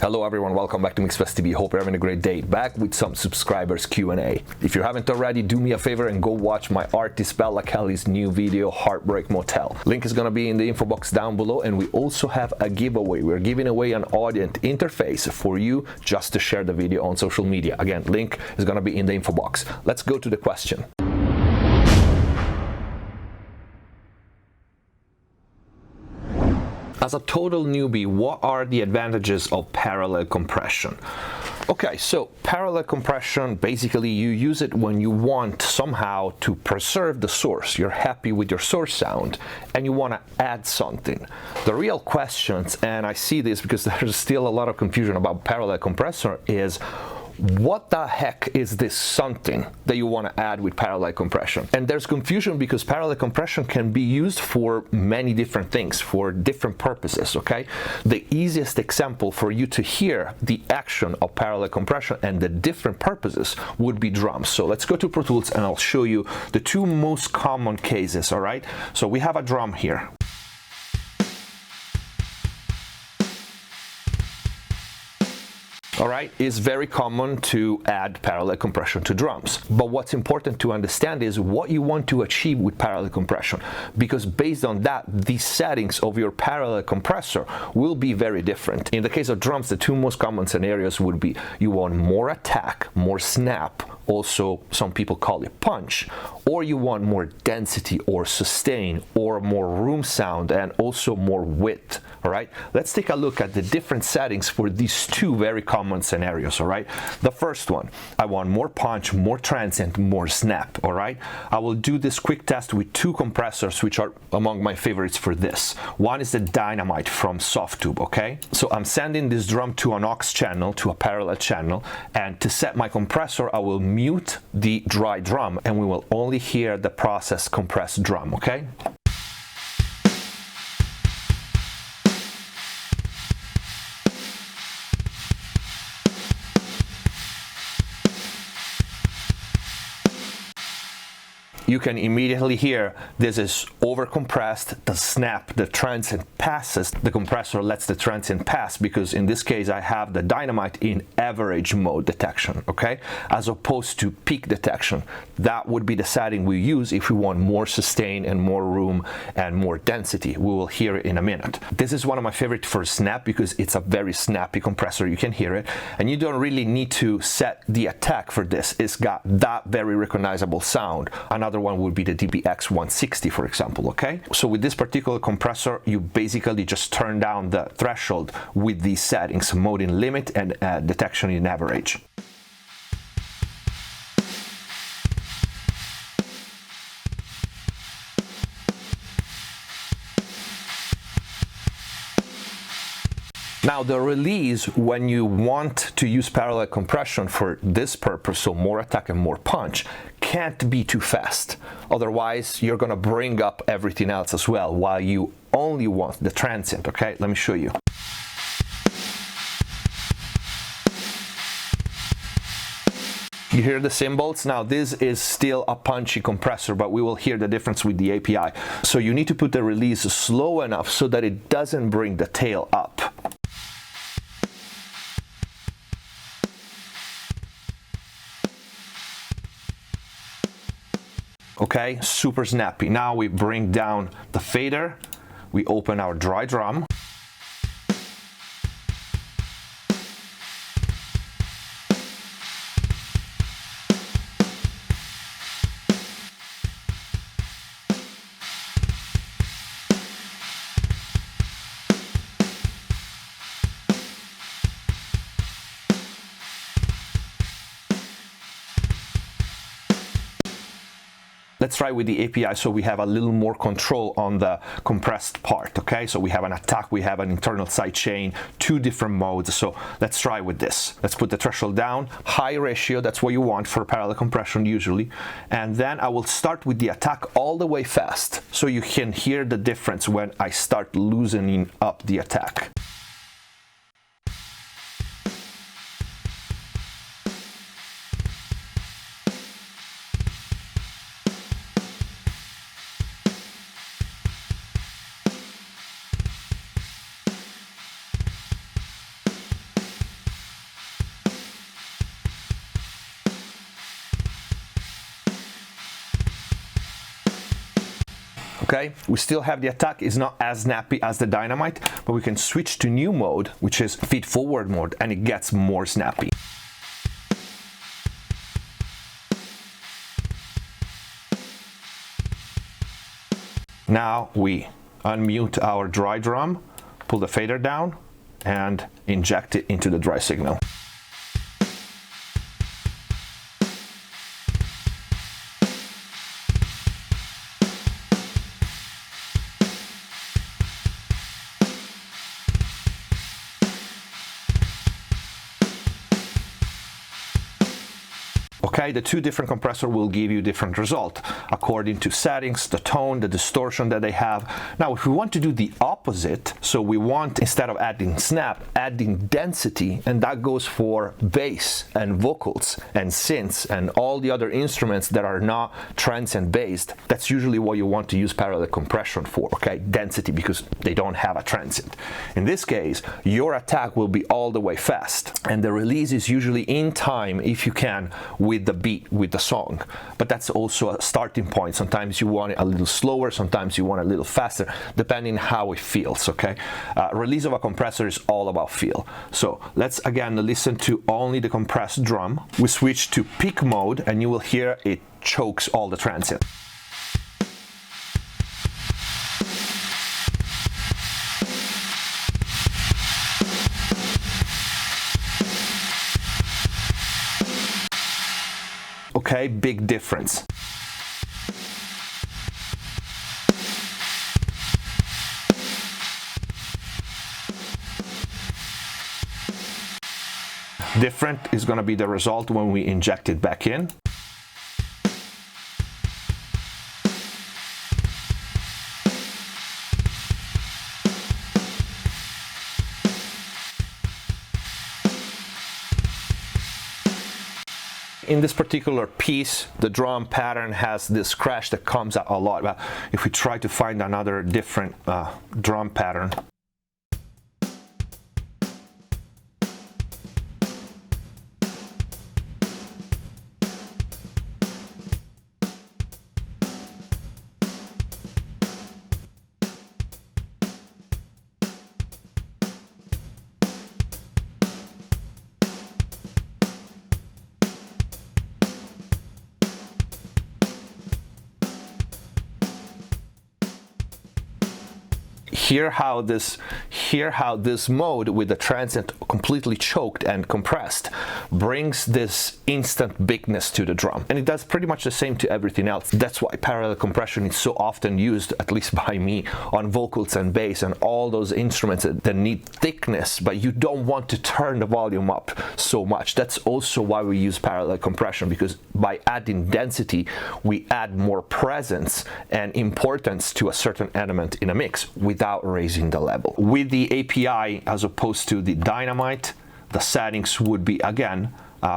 Hello everyone, welcome back to McSolaar TV. Hope you're having a great day. Back with some subscribers Q&A. If you haven't already, do me a favor and go watch my artist Bella Kelly's new video, Heartbreak Motel. Link is gonna be in the info box down below, and we also have a giveaway. We're giving away an audience interface for you just to share the video on social media. Again, link is gonna be in the info box. Let's go to the question. As a total newbie, what are the advantages of parallel compression? Okay, so parallel compression, basically you use it when you want somehow to preserve the source. You're happy with your source sound and you want to add something. The real questions, and I see this because there's still a lot of confusion about parallel compressor, is what the heck is this something that you want to add with parallel compression? And there's confusion because parallel compression can be used for many different things, for different purposes, okay? The easiest example for you to hear the action of parallel compression and the different purposes would be drums. So let's go to Pro Tools and I'll show you the two most common cases, all right? So we have a drum here. All right, it's very common to add parallel compression to drums. But what's important to understand is what you want to achieve with parallel compression, because based on that, the settings of your parallel compressor will be very different. In the case of drums, the two most common scenarios would be you want more attack, more snap, also some people call it punch, or you want more density or sustain or more room sound and also more width. All right, let's take a look at the different settings for these two very common scenarios. All right, the first one, I want more punch, more transient, more snap. All right, I will do this quick test with two compressors which are among my favorites for this. One is the Dynamite from Softtube. Okay, so I'm sending this drum to an aux channel, to a parallel channel, and to set my compressor I will mute the dry drum and we will only hear the process compressed drum. Okay, you can immediately hear this is over compressed, the snap, the transient passes, the compressor lets the transient pass, because in this case I have the Dynamite in average mode detection, okay, as opposed to peak detection. That would be the setting we use if we want more sustain and more room and more density. We will hear it in a minute. This is one of my favorites for snap because it's a very snappy compressor, you can hear it, and you don't really need to set the attack for this. It's got that very recognizable sound. Another one would be the DBX 160, for example. Okay, so with this particular compressor you basically just turn down the threshold with these settings, mode in limit and detection in average. Now the release, when you want to use parallel compression for this purpose, so more attack and more punch, can't be too fast. Otherwise you're gonna bring up everything else as well while you only want the transient. Okay, let me show you. You hear the cymbals? Now this is still a punchy compressor, but we will hear the difference with the API. So you need to put the release slow enough so that it doesn't bring the tail up. Okay, super snappy. Now we bring down the fader, we open our dry drum. Let's try with the API so we have a little more control on the compressed part. Okay, so we have an attack, we have an internal side chain, two different modes. So let's try with this. Let's put the threshold down, high ratio, that's what you want for parallel compression usually. And then I will start with the attack all the way fast so you can hear the difference when I start loosening up the attack. Okay, we still have the attack, is not as snappy as the Dynamite, but we can switch to new mode, which is feed forward mode, and it gets more snappy. Now we unmute our dry drum, pull the fader down, and inject it into the dry signal. Okay, the two different compressors will give you different result according to settings, the tone, the distortion that they have. Now, if we want to do the opposite, so we want, instead of adding snap, adding density, and that goes for bass and vocals and synths and all the other instruments that are not transient based. That's usually what you want to use parallel compression for, okay? Density, because they don't have a transient. In this case, your attack will be all the way fast, and the release is usually in time, if you can, with the beat, with the song. But that's also a starting point. Sometimes you want it a little slower, sometimes you want it a little faster, depending how it feels, okay? Release of a compressor is all about feel. So let's again listen to only the compressed drum. We switch to peak mode, and you will hear it chokes all the transient. Okay, big difference. Different is going to be the result when we inject it back in. In this particular piece, the drum pattern has this crash that comes out a lot. But if we try to find another different drum pattern, hear how this mode with the transient completely choked and compressed brings this instant bigness to the drum, and it does pretty much the same to everything else. That's why parallel compression is so often used, at least by me, on vocals and bass and all those instruments that need thickness, but you don't want to turn the volume up so much. That's also why we use parallel compression, because by adding density we add more presence and importance to a certain element in a mix without raising the level. With the API, as opposed to the Dynamite, the settings would be again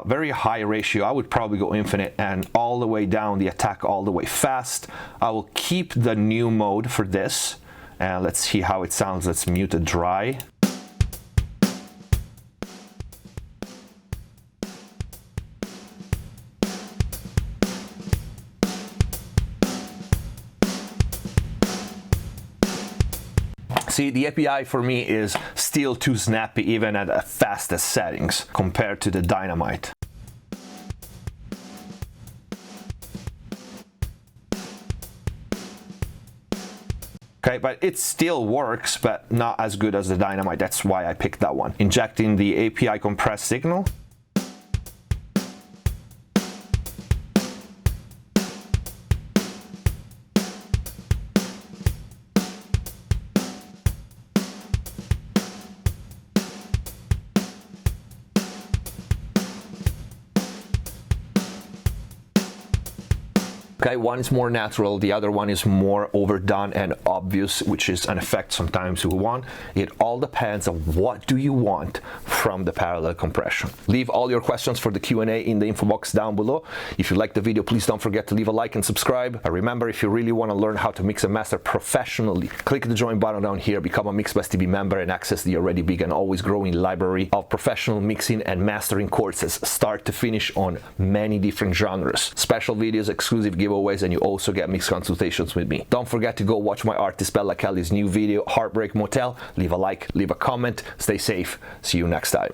very high ratio. I would probably go infinite and all the way down the attack, all the way fast. I will keep the new mode for this, and let's see how it sounds. Let's mute the dry. See, the API for me is still too snappy even at the fastest settings compared to the Dynamite. Okay, but it still works, but not as good as the Dynamite. That's why I picked that one. Injecting the API compressed signal. Okay, one is more natural, the other one is more overdone and obvious, which is an effect sometimes we want. It all depends on what do you want from the parallel compression. Leave all your questions for the Q&A in the info box down below. If you liked the video, please don't forget to leave a like and subscribe. And remember, if you really want to learn how to mix and master professionally, click the join button down here, become a MixBus TV member, and access the already big and always growing library of professional mixing and mastering courses, start to finish, on many different genres. Special videos, exclusive giveaways, giveaways, and you also get mixed consultations with me. Don't forget to go watch my artist Bella Kelly's new video, Heartbreak Motel. Leave a like, leave a comment, stay safe. See you next time.